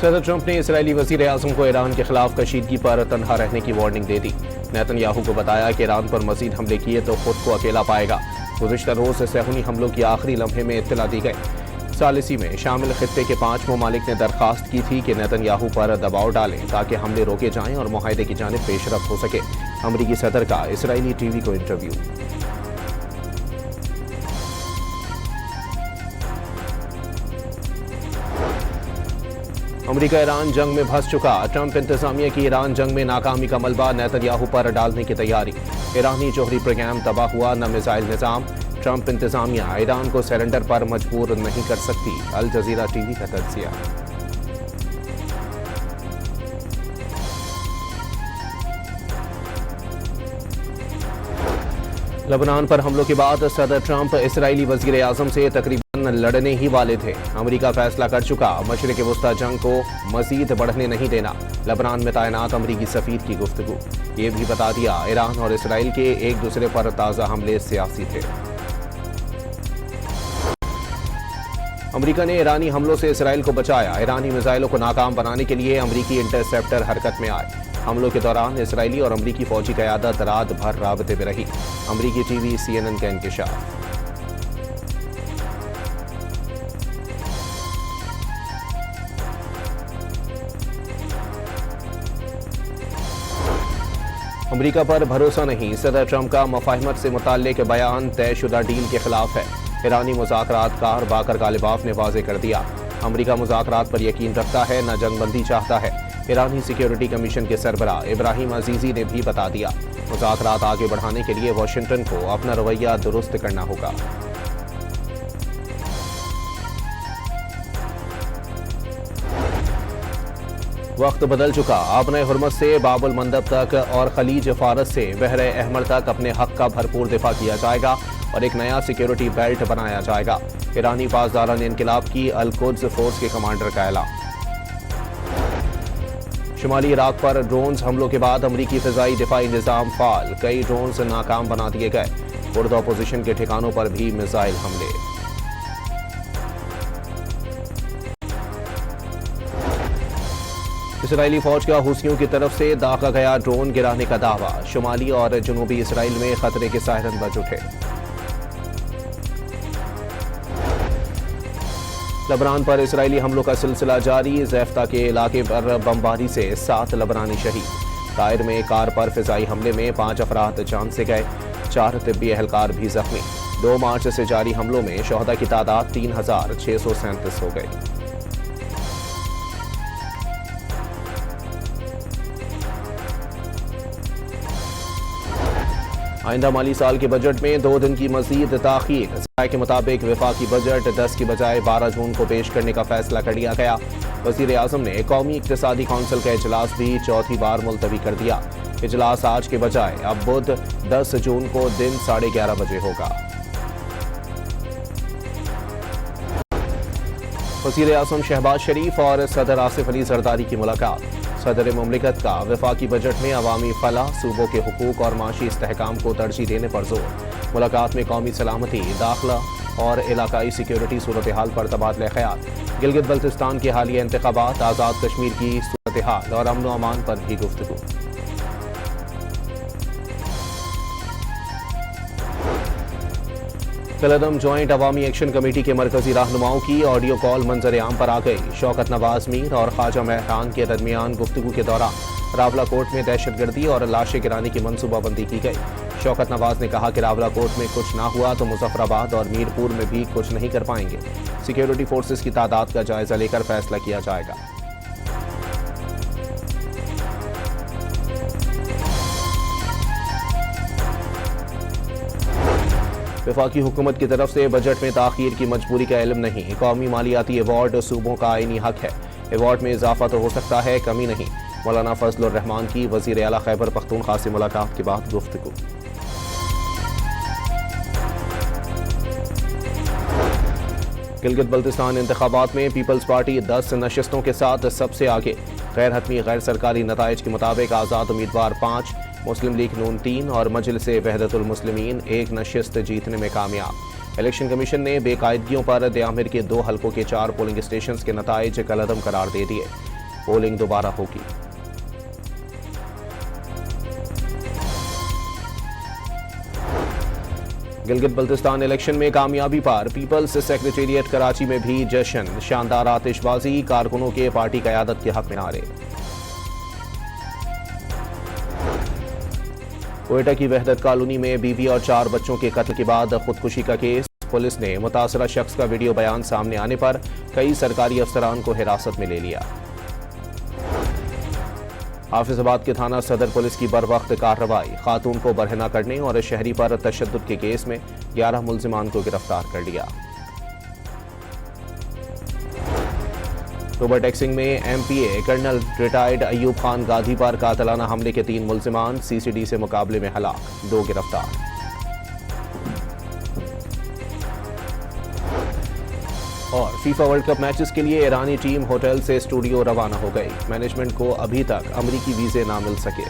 सदर ट्रंप ने इसराइली वज़ीर आज़म को ईरान के खिलाफ कशीदगी पर तनहा रहने की वार्निंग दे दी। नेतन्याहू को बताया कि ईरान पर मजीद हमले किए तो खुद को अकेला पाएगा। गुज़िश्ता रोज़ सहूनी हमलों की आखिरी लम्हे में इत्तला दी गई। सालिसी में शामिल खित्ते के 5 ममालिक ने दरख्वास्त की थी कि नेतन्याहू पर दबाव डालें ताकि हमले रोके जाएं और मुआहदे की जानिब पेशरफ्त हो सके। अमरीकी सदर का इसराइली टीवी को इंटरव्यू। अमरीका ईरान जंग में फंस चुका। ट्रंप इंतजामिया की ईरान जंग में नाकामी का मलबा नेतन्याहू पर डालने की तैयारी। ईरानी जोहरी प्रोग्राम तबाह हुआ, न मिसाइल निजाम। ट्रंप इंतजामिया ईरान को सरेंडर पर मजबूर नहीं कर सकती। अल जजीरा टीवी का तज्जिया। लेबनान पर हमलों के बाद सदर ट्रंप इसराइली वज़ीर आज़म से तकरीबन लड़ने ही वाले थे। अमेरिका फैसला कर चुका, मशरिक़ वस्ता जंग को मज़ीद बढ़ने नहीं देना। लेबनान में तैनात अमरीकी सफ़ीर की गुफ्तगू। ये भी बता दिया ईरान और इसराइल के एक दूसरे पर ताज़ा हमले सियासी थे। अमेरिका ने ईरानी हमलों से इसराइल को बचाया। ईरानी मिसाइलों को नाकाम बनाने के लिए अमरीकी इंटरसेप्टर हरकत में आए। हमलों के दौरान इसराइली और अमरीकी फौजी क़यादत रात भर राबते में रही। अमरीकी टीवी CNN का इंकशाफ। अमरीका पर भरोसा नहीं। सदर ट्रंप का मफाहिमत से मुताल्लिक बयान तयशुदा डील के खिलाफ है। ईरानी मुज़ाकरात कार बाकर गालिबाफ ने वाज़े कर दिया। अमरीका मुज़ाकरात पर यकीन रखता है, न जंगबंदी चाहता है। ईरानी सिक्योरिटी कमीशन के सरबराह इब्राहिम अजीजी ने भी बता दिया, मुज़ाकरात आगे बढ़ाने के लिए वाशिंगटन को अपना रवैया दुरुस्त करना होगा। वक्त बदल चुका। आपने हुर्मत से बाबुल मंदब तक और खलीज फारस से बहरे अहमर तक अपने हक का भरपूर दिफा किया जाएगा और एक नया सिक्योरिटी बेल्ट बनाया जाएगा। ईरानी पासदारान इनकिलाब की अल-कुद्स फोर्स के कमांडर का ऐलान। शुमाली इराक पर ड्रोन्स हमलों के बाद अमरीकी फ़िज़ाई दिफाई निज़ाम फ़ाल। कई ड्रोन्स नाकाम बना दिए गए। कुर्द अपोजिशन के ठिकानों पर भी मिसाइल हमले। इसराइली फौज का हुसियों की तरफ से दागा गया ड्रोन गिराने का दावा। शुमाली और जनूबी इसराइल में खतरे के सायरन बज उठे। लेबनान पर इसराइली हमलों का सिलसिला जारी। ज़ैफ्ता के इलाके पर बमबारी से 7 लेबनानी शहीद। ताइर में कार पर फ़िज़ाई हमले में 5 अफराद जान से गए, 4 तिब्बी एहलकार भी जख्मी। 2 मार्च से जारी हमलों में शहदा की तादाद 3637 हो गई। आइंदा माली साल के बजट में 2 दिन की मजीद ताख़ीर। ज़राए के मुताबिक वफाकी बजट 10 की बजाय 12 जून को पेश करने का फैसला कर लिया गया। वज़ीर आज़म ने कौमी इक़्तिसादी कौंसिल का इजलास भी चौथी बार मुलतवी कर दिया। इजलास आज के बजाय अब बुध 10 जून को दिन 11:30 बजे होगा। वज़ीर आज़म शहबाज शरीफ और सदर आसिफ अली ज़रदारी की मुलाकात। सदर मुमलिकत का वफाकी बजट में अवामी फलाह, सूबों के हुकूक और माशी इस्तेहकाम को तरजीह देने पर जोर। मुलाकात में कौमी सलामती, दाखिला और इलाकाई सिक्योरिटी सूरत हाल पर तबादला ख्याल। गिलगित बल्तिस्तान के हालिया इंतखाबात, आज़ाद कश्मीर की सूरत हाल और अमन व अमान पर भी गुफ्तगू। कलदम जॉइंट अवामी एक्शन कमेटी के मरकजी रहनुमाओं की ऑडियो कॉल मंजर आम पर आ गई। शौकत नवाज मीर और ख्वाजा महरान के दरमियान गुफ्तगू के दौरान रावलाकोट में दहशतगर्दी और लाशें गिराने की मनसूबाबंदी की गई। शौकत नवाज ने कहा कि रावलाकोट में कुछ ना हुआ तो मुजफ्फराबाद और मीरपुर में भी कुछ नहीं कर पाएंगे। सिक्योरिटी फोर्सेस की तादाद का जायजा लेकर फैसला किया जाएगा। वफाकी हुकूमत की तरफ से बजट में ताख़ीर की मजबूरी का इल्म नहीं। कौमी मालियाती अवार्ड सूबों का आईनी हक है। अवार्ड में इजाफा तो हो सकता है, कमी नहीं। मौलाना फजलुर रहमान की वज़ीर आला खैबर पख्तूनख्वा से मुलाकात के बाद गुफ्तगू। गिलगित बल्तिस्तान इंतखाबात में पीपल्स पार्टी 10 नशिस्तों के साथ सबसे आगे। गैर हतमी गैर सरकारी नताइज के मुताबिक आज़ाद उम्मीदवार 5, मुस्लिम लीग नून 3 और मजलिस वहदतुल मुस्लिमीन 1 नशिस्त जीतने में कामयाब। इलेक्शन कमीशन ने बेकायदगियों पर दयामिर के 2 हलकों के 4 पोलिंग स्टेशन के नताइज कलअदम करार दे दिए। पोलिंग दोबारा होगी। गिलगित बल्तिस्तान इलेक्शन में कामयाबी पर पीपल्स सेक्रेटेरिएट कराची में भी जश्न, शानदार आतिशबाजी, कारकुनों के पार्टी क़यादत के हक में नारे। क्वेटा की वहदत कॉलोनी में बीवी और 4 बच्चों के कत्ल के बाद खुदकुशी का केस, पुलिस ने मुतासरा शख्स का वीडियो बयान सामने आने पर कई सरकारी अफसरान को हिरासत में ले लिया। हाफिजाबाद के थाना सदर पुलिस की बरवक्त कार्रवाई, खातून को बरहना करने और शहरी पर तशद्दुद के केस में 11 मुल्जिमान को गिरफ्तार कर लिया। ओवर टैक्सिंग में MPA colonel retired Ayub Khan गाधी पर कातलाना हमले के 3 मुल्जिमान सीसीडी से मुकाबले में हलाक, 2 गिरफ्तार। और फीफा वर्ल्ड कप मैचेस के लिए ईरानी टीम होटल से स्टूडियो रवाना हो गई। मैनेजमेंट को अभी तक अमरीकी वीजे ना मिल सके।